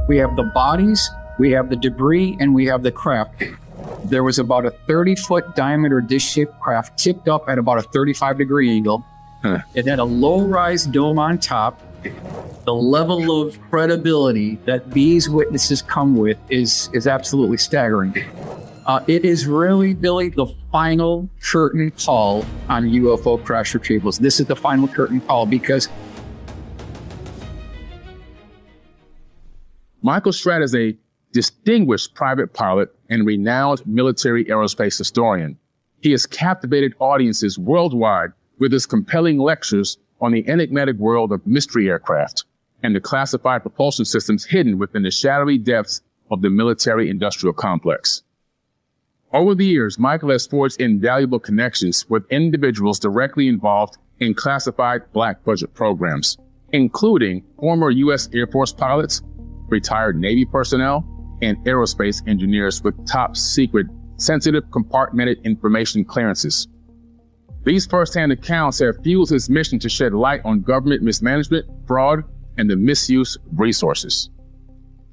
We have the bodies, we have the debris, and we have the craft. There was about a 30-foot diameter dish-shaped craft tipped up at about a 35-degree angle. It had a low-rise dome on top. The level of credibility that these witnesses come with is absolutely staggering. It is really, Billy, the final curtain call on UFO crash retrievals. This is the final curtain call because Michael Schratt is a distinguished private pilot and renowned military aerospace historian. He has captivated audiences worldwide with his compelling lectures on the enigmatic world of mystery aircraft and the classified propulsion systems hidden within the shadowy depths of the military-industrial complex. Over the years, Michael has forged invaluable connections with individuals directly involved in classified black budget programs, including former U.S. Air Force pilots, retired Navy personnel, and aerospace engineers with top secret, sensitive compartmented information clearances. These firsthand accounts have fueled his mission to shed light on government mismanagement, fraud, and the misuse of resources.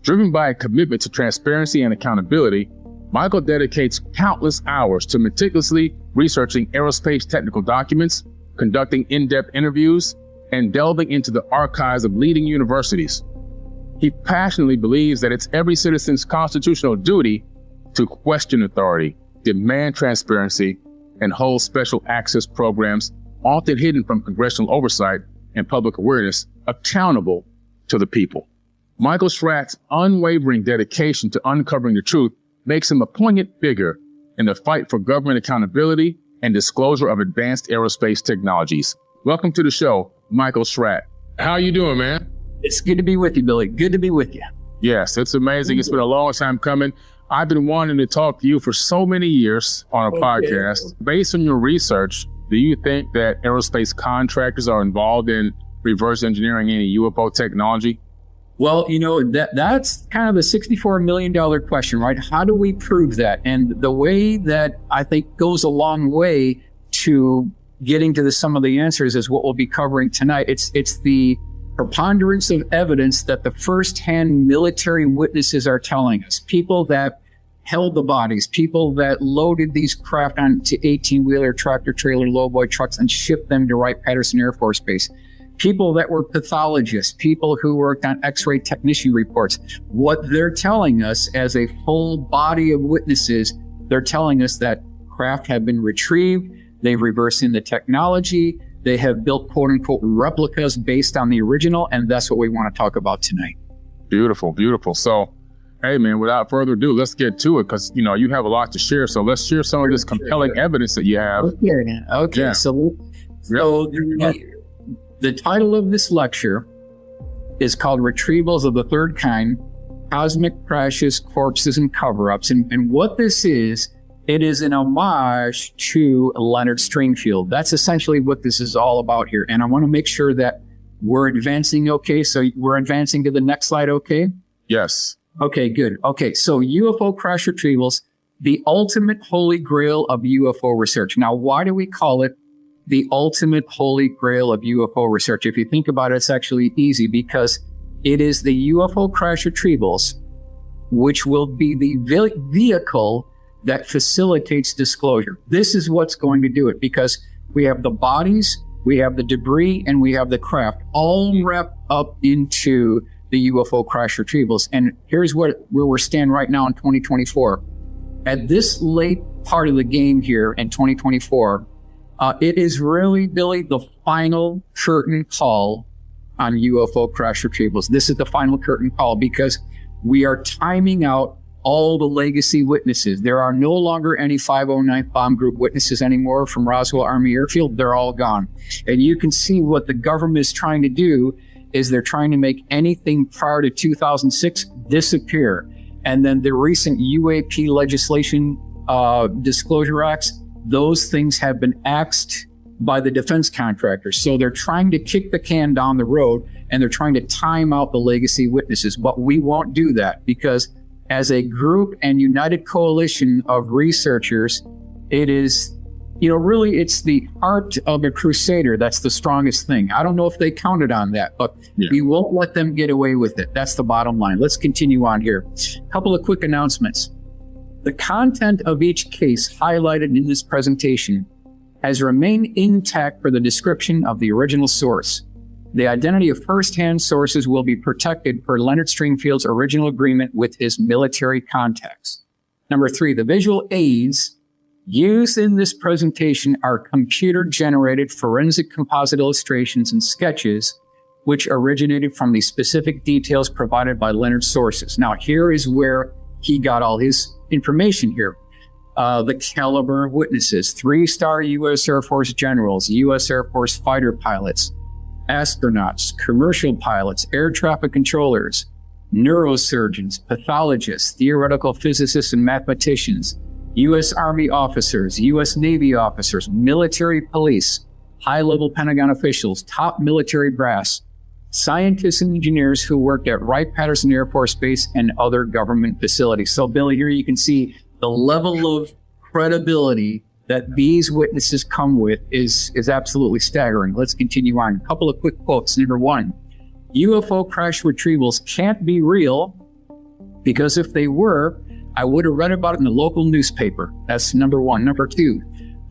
Driven by a commitment to transparency and accountability, Michael dedicates countless hours to meticulously researching aerospace technical documents, conducting in-depth interviews, and delving into the archives of leading universities. He passionately believes that it's every citizen's constitutional duty to question authority, demand transparency, and hold special access programs, often hidden from congressional oversight and public awareness, accountable to the people. Michael Schratt's unwavering dedication to uncovering the truth makes him a poignant figure in the fight for government accountability and disclosure of advanced aerospace technologies. Welcome to the show, Michael Schratt. How you doing, man? it's good to be with you, Billy. Good to be with you. Yes, it's amazing. It's been a long time coming. I've been wanting to talk to you for so many years on a podcast. Based on your research, do you think that aerospace contractors are involved in reverse engineering any UFO technology? Well, you know, that's kind of the $64 million question, right? How do we prove that? And the way that I think goes a long way to getting to some of the answers is what we'll be covering tonight. It's the preponderance of evidence that the firsthand military witnesses are telling us. People that held the bodies, people that loaded these craft onto 18-wheeler, tractor-trailer, lowboy trucks and shipped them to Wright-Patterson Air Force Base. People that were pathologists, people who worked on x-ray technician reports. What they're telling us as a full body of witnesses, they're telling us that craft have been retrieved, they've reversed in the technology, they have built quote-unquote replicas based on the original, and that's what we want to talk about tonight. Beautiful, beautiful. So, hey man, without further ado, let's get to it because, you know, you have a lot to share. So let's share some of this compelling evidence that you have. Okay, yeah. So the title of this lecture is called Retrievals of the Third Kind, Cosmic Crashes, Corpses, and Cover-Ups. And what this is, it is an homage to Leonard Stringfield. That's essentially what this is all about here. And I want to make sure that we're advancing okay. So we're advancing to the next slide, okay? Yes. Okay, good. Okay, so UFO crash retrievals, the ultimate holy grail of UFO research. Now, why do we call it the ultimate holy grail of UFO research? If you think about it, it's actually easy because it is the UFO crash retrievals, which will be the vehicle that facilitates disclosure. This is what's going to do it because we have the bodies, we have the debris, and we have the craft all wrapped up into the UFO crash retrievals. And here's where we're standing right now in 2024. At this late part of the game here in 2024, it is really, Billy, the final curtain call on UFO crash retrievals. This is the final curtain call because we are timing out all the legacy witnesses. There are no longer any 509th Bomb Group witnesses anymore from Roswell Army Airfield. They're all gone. And you can see what the government is trying to do is they're trying to make anything prior to 2006 disappear. And then the recent UAP legislation disclosure acts, those things have been axed by the defense contractors. So they're trying to kick the can down the road and they're trying to time out the legacy witnesses. But we won't do that because as a group and united coalition of researchers, it is really it's the heart of a crusader that's the strongest thing. I don't know if they counted on that, but we won't let them get away with it. That's the bottom line. Let's continue on here. A couple of quick announcements. The content of each case highlighted in this presentation has remained intact for the description of the original source. The identity of first-hand sources will be protected per Leonard Stringfield's original agreement with his military contacts. Number 3, the visual aids used in this presentation are computer-generated forensic composite illustrations and sketches which originated from the specific details provided by Leonard's sources. Now, here is where he got all his information here. The caliber of witnesses, 3-star U.S. Air Force generals, U.S. Air Force fighter pilots, astronauts, commercial pilots, air traffic controllers, neurosurgeons, pathologists, theoretical physicists and mathematicians, U.S. Army officers, U.S. Navy officers, military police, high-level Pentagon officials, top military brass, scientists and engineers who worked at Wright-Patterson Air Force Base and other government facilities. So, Billy, here you can see the level of credibility that these witnesses come with is absolutely staggering. Let's continue on. A couple of quick quotes. Number 1, UFO crash retrievals can't be real because if they were, I would have read about it in the local newspaper. That's number 1. Number 2,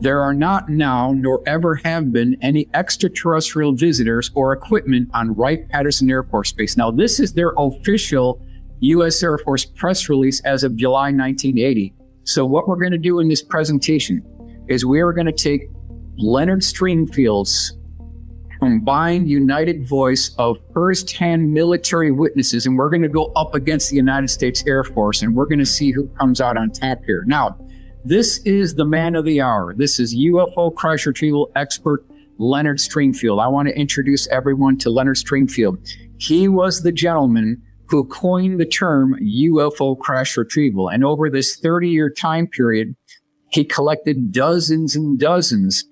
there are not now, nor ever have been, any extraterrestrial visitors or equipment on Wright-Patterson Air Force Base. Now, this is their official U.S. Air Force press release as of July 1980. So what we're going to do in this presentation is we are going to take Leonard Stringfield's combined united voice of first-hand military witnesses, and we're going to go up against the United States Air Force, and we're going to see who comes out on top here. Now, this is the man of the hour. This is UFO crash retrieval expert Leonard Stringfield. I want to introduce everyone to Leonard Stringfield. He was the gentleman who coined the term UFO crash retrieval. And over this 30-year time period, he collected dozens and dozens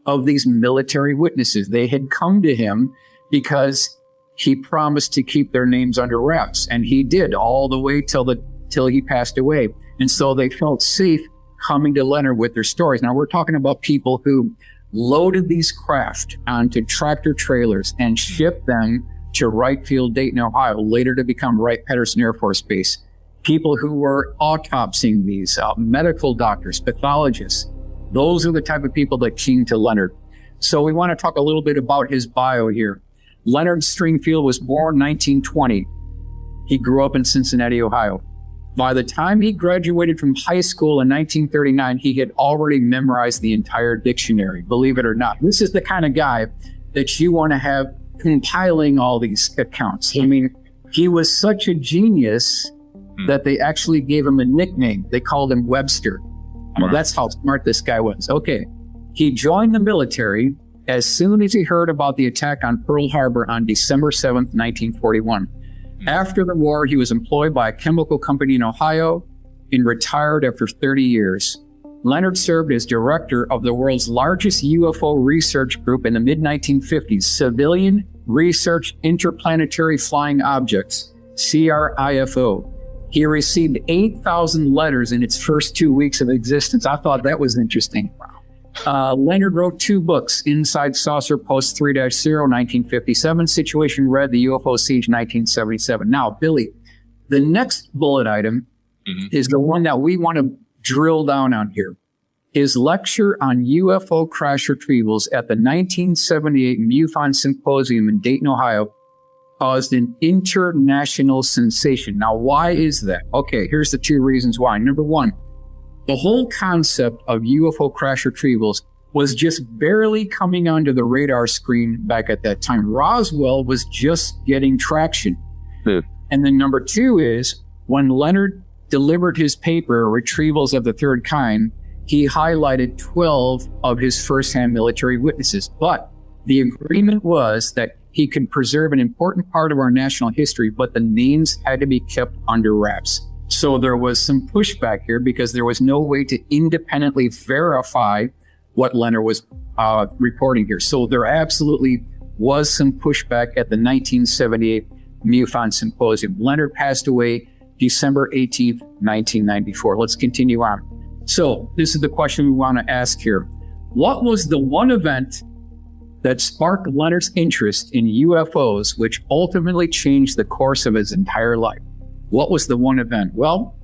of these military witnesses. They had come to him because he promised to keep their names under wraps. And he did all the way till he passed away. And so they felt safe coming to Leonard with their stories. Now, we're talking about people who loaded these craft onto tractor trailers and shipped them to Wright Field, Dayton, Ohio, later to become Wright-Patterson Air Force Base. People who were autopsying these, medical doctors, pathologists. Those are the type of people that came to Leonard. So we want to talk a little bit about his bio here. Leonard Stringfield was born 1920. He grew up in Cincinnati, Ohio. By the time he graduated from high school in 1939, he had already memorized the entire dictionary, believe it or not. This is the kind of guy that you want to have compiling all these accounts. I mean, he was such a genius that they actually gave him a nickname. They called him Webster. Well, that's how smart this guy was. Okay. He joined the military as soon as he heard about the attack on Pearl Harbor on December 7th, 1941. After the war, he was employed by a chemical company in Ohio and retired after 30 years. Leonard served as director of the world's largest UFO research group in the mid-1950s, Civilian Research Interplanetary Flying Objects, CRIFO. He received 8,000 letters in its first 2 weeks of existence. I thought that was interesting. Leonard wrote 2 books, Inside Saucer Post 3-0, 1957, Situation Red, The UFO Siege, 1977. Now, Billy, the next bullet item is the one that we want to drill down on here. His lecture on UFO crash retrievals at the 1978 MUFON Symposium in Dayton, Ohio, caused an international sensation. Now, why is that? Okay, here's the 2 reasons why. Number 1, the whole concept of UFO crash retrievals was just barely coming onto the radar screen back at that time. Roswell was just getting traction. And then number 2 is when Leonard delivered his paper, Retrievals of the Third Kind, he highlighted 12 of his firsthand military witnesses. But the agreement was that he could preserve an important part of our national history, but the names had to be kept under wraps. So there was some pushback here because there was no way to independently verify what Leonard was reporting here. So there absolutely was some pushback at the 1978 MUFON Symposium. Leonard passed away December 18th, 1994. Let's continue on. So this is the question we want to ask here. What was the one event that sparked Leonard's interest in UFOs, which ultimately changed the course of his entire life? What was the one event? Well,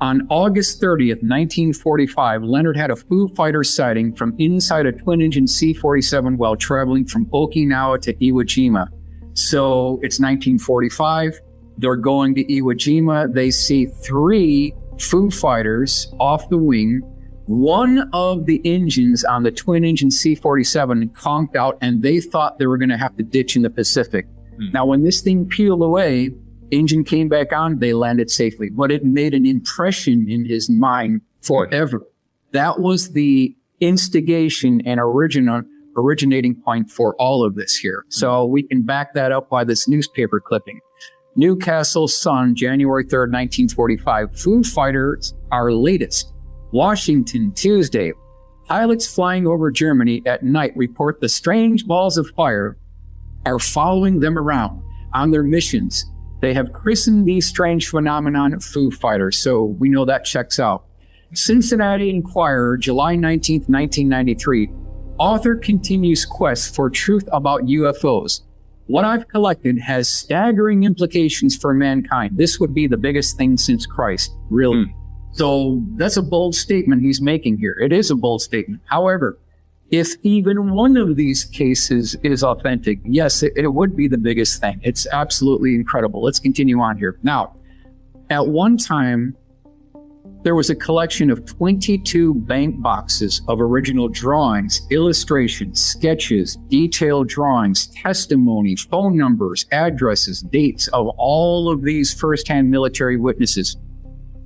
on August 30th, 1945, Leonard had a Foo Fighters sighting from inside a twin-engine C-47 while traveling from Okinawa to Iwo Jima. So it's 1945. They're going to Iwo Jima. They see 3 Foo Fighters off the wing. One of the engines on the twin-engine C-47 conked out, and they thought they were going to have to ditch in the Pacific. Now, when this thing peeled away, engine came back on, they landed safely. But it made an impression in his mind forever. That was the instigation and originating point for all of this here. So we can back that up by this newspaper clipping. Newcastle Sun, January 3rd, 1945. Foo Fighters are latest. Washington, Tuesday. Pilots flying over Germany at night report the strange balls of fire are following them around on their missions. They have christened these strange phenomenon Foo Fighters, so we know that checks out. Cincinnati Enquirer, July 19th, 1993. Author continues quest for truth about UFOs. What I've collected has staggering implications for mankind. This would be the biggest thing since Christ, really. So that's a bold statement he's making here. It is a bold statement. However, if even one of these cases is authentic, yes, it would be the biggest thing. It's absolutely incredible. Let's continue on here. Now, at one time, there was a collection of 22 bank boxes of original drawings, illustrations, sketches, detailed drawings, testimony, phone numbers, addresses, dates of all of these firsthand military witnesses.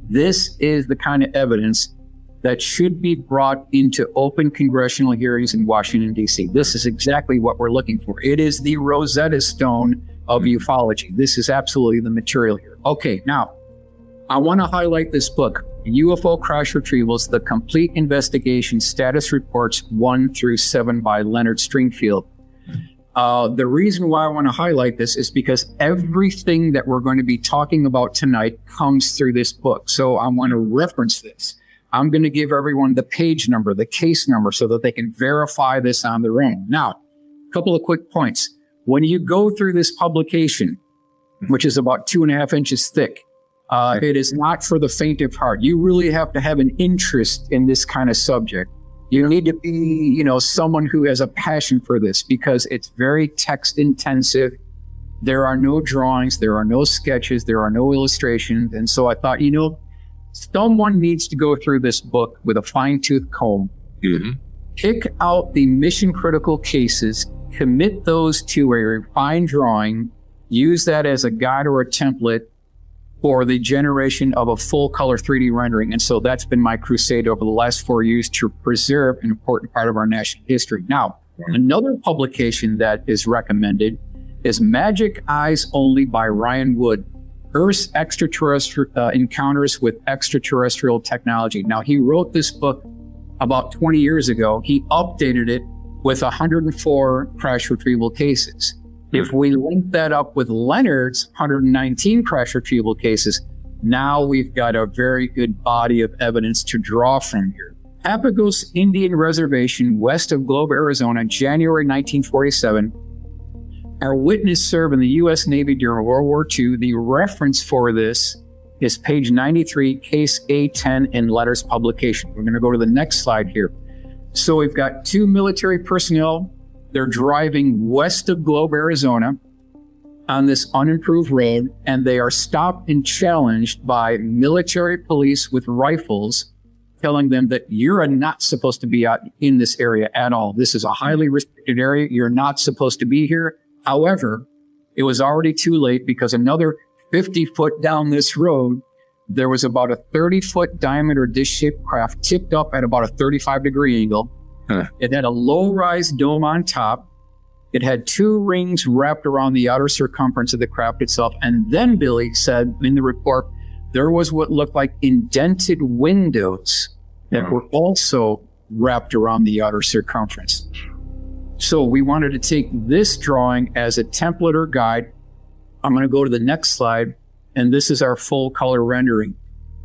This is the kind of evidence that should be brought into open congressional hearings in Washington, D.C. This is exactly what we're looking for. It is the Rosetta Stone of ufology. This is absolutely the material here. Okay, now, I want to highlight this book, UFO Crash Retrievals, The Complete Investigation Status Reports 1 through 7 by Leonard Stringfield. The reason why I want to highlight this is because everything that we're going to be talking about tonight comes through this book. So I want to reference this. I'm going to give everyone the page number, the case number, so that they can verify this on their own. Now, a couple of quick points. When you go through this publication, which is about 2.5 inches thick, it is not for the faint of heart. You really have to have an interest in this kind of subject. You need to be, someone who has a passion for this, because it's very text intensive. There are no drawings, there are no sketches, there are no illustrations. And so I thought, someone needs to go through this book with a fine-tooth comb, pick out the mission-critical cases, commit those to a refined drawing, use that as a guide or a template for the generation of a full-color 3D rendering. And so that's been my crusade over the last 4 years to preserve an important part of our national history. Now, another publication that is recommended is Magic Eyes Only by Ryan Wood. Earth's Extraterrestrial Encounters with Extraterrestrial Technology. Now, he wrote this book about 20 years ago. He updated it with 104 crash retrieval cases. If we link that up with Leonard's 119 crash retrieval cases, now we've got a very good body of evidence to draw from here. Papagos Indian Reservation, west of Globe, Arizona, January 1947. Our witness served in the U.S. Navy during World War II. The reference for this is page 93, case A10 in Letters publication. We're going to go to the next slide here. So we've got 2 military personnel. They're driving west of Globe, Arizona on this unimproved road, and they are stopped and challenged by military police with rifles, telling them that you're not supposed to be out in this area at all. This is a highly restricted area. You're not supposed to be here. However, it was already too late, because another 50 foot down this road, there was about a 30-foot diameter dish-shaped craft tipped up at about a 35-degree angle. It had a low-rise dome on top. It had 2 rings wrapped around the outer circumference of the craft itself. And then Billy said in the report, there was what looked like indented windows that were also wrapped around the outer circumference. So we wanted to take this drawing as a template or guide. I'm going to go to the next slide, and this is our full color rendering.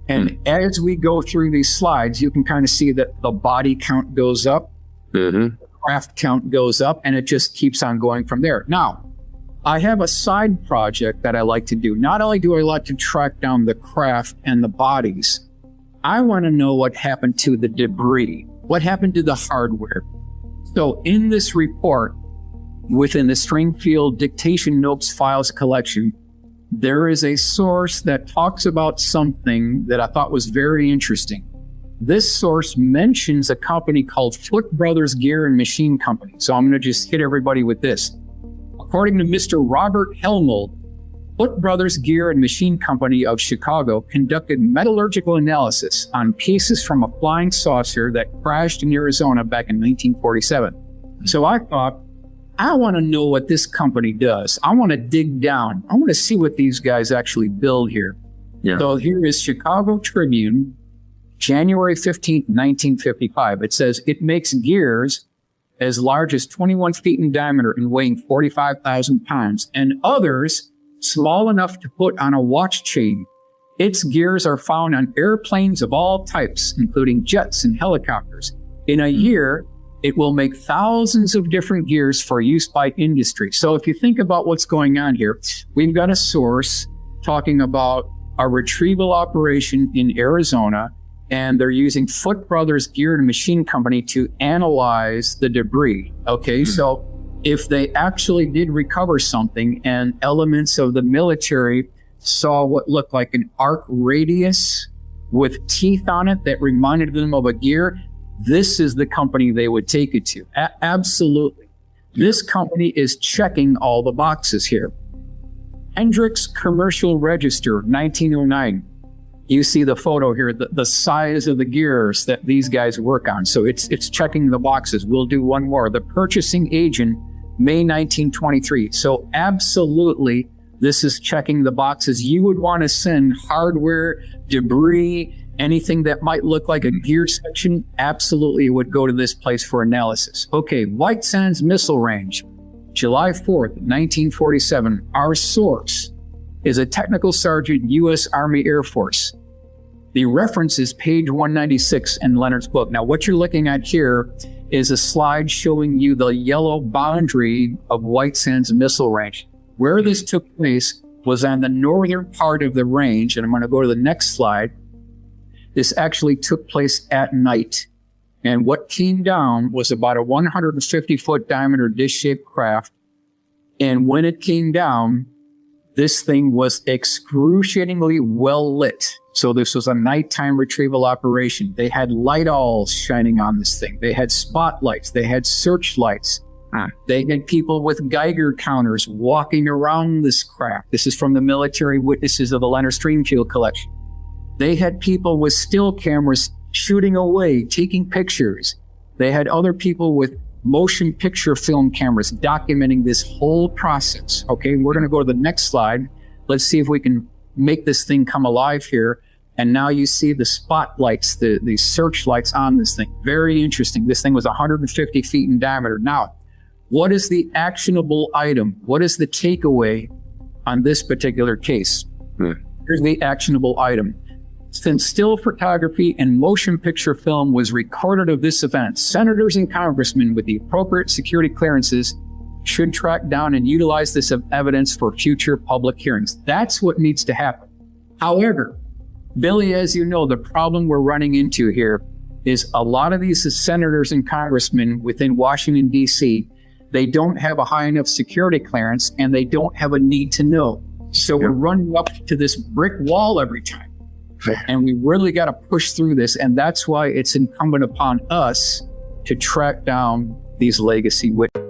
And as we go through these slides, you can kind of see that the body count goes up. Craft count goes up, and it just keeps on going from there. Now, I have a side project that I like to do. Not only do I like to track down the craft and the bodies, I want to know what happened to the debris. What happened to the hardware? So in this report, within the Stringfield Dictation Notes Files collection, there is a source that talks about something that I thought was very interesting. This source mentions a company called Foot Brothers Gear and Machine Company. So I'm going to just hit everybody with this. According to Mr. Robert Helmold, Foot Brothers Gear and Machine Company of Chicago conducted metallurgical analysis on pieces from a flying saucer that crashed in Arizona back in 1947. So I thought, I want to know what this company does. I want to dig down. I want to see what these guys actually build here. Yeah. So here is Chicago Tribune, January 15th, 1955. It says it makes gears as large as 21 feet in diameter and weighing 45,000 pounds, and others small enough to put on a watch chain. Its gears are found on airplanes of all types, including jets and helicopters. In a year, it will make thousands of different gears for use by industry. So if you think about what's going on here, we've got a source talking about a retrieval operation in Arizona, and they're using Foot Brothers Gear and Machine Company to analyze the debris. Okay, so if they actually did recover something and elements of the military saw what looked like an arc radius with teeth on it that reminded them of a gear, this is the company they would take it to. Absolutely. This company is checking all the boxes here. Hendricks Commercial Register, 1909. You see the photo here, the size of the gears that these guys work on. So it's checking the boxes. We'll do one more. The Purchasing Agent, May 1923. So absolutely, this is checking the boxes. You would want to send hardware, debris, anything that might look like a gear section. Absolutely, it would go to this place for analysis. Okay, White Sands Missile Range, July 4th, 1947. Our source is a technical sergeant, U.S. Army Air Force. The reference is page 196 in Leonard's book. Now, what you're looking at here is a slide showing you the yellow boundary of White Sands Missile Range. Where this took place was on the northern part of the range, and I'm going to go to the next slide. This actually took place at night. And what came down was about a 150-foot diameter dish-shaped craft. And when it came down, this thing was excruciatingly well lit. So this was a nighttime retrieval operation. They had light-alls shining on this thing. They had spotlights. They had searchlights. They had people with Geiger counters walking around this craft. This is from the military witnesses of the Leonard Stringfield collection. They had people with still cameras shooting away, taking pictures. They had other people with motion picture film cameras documenting this whole process. Okay, we're going to go to the next slide. Let's see if we can make this thing come alive here. And now you see the spotlights, the searchlights on this thing. Very interesting. This thing was 150 feet in diameter. Now, what is the actionable item? What is the takeaway on this particular case? Here's the actionable item. Since still photography and motion picture film was recorded of this event, senators and congressmen with the appropriate security clearances should track down and utilize this evidence for future public hearings. That's what needs to happen. However, Billy, as you know, the problem we're running into here is a lot of these senators and congressmen within Washington, D.C., they don't have a high enough security clearance and they don't have a need to know. So we're running up to this brick wall every time. And we really got to push through this. And that's why it's incumbent upon us to track down these legacy witnesses.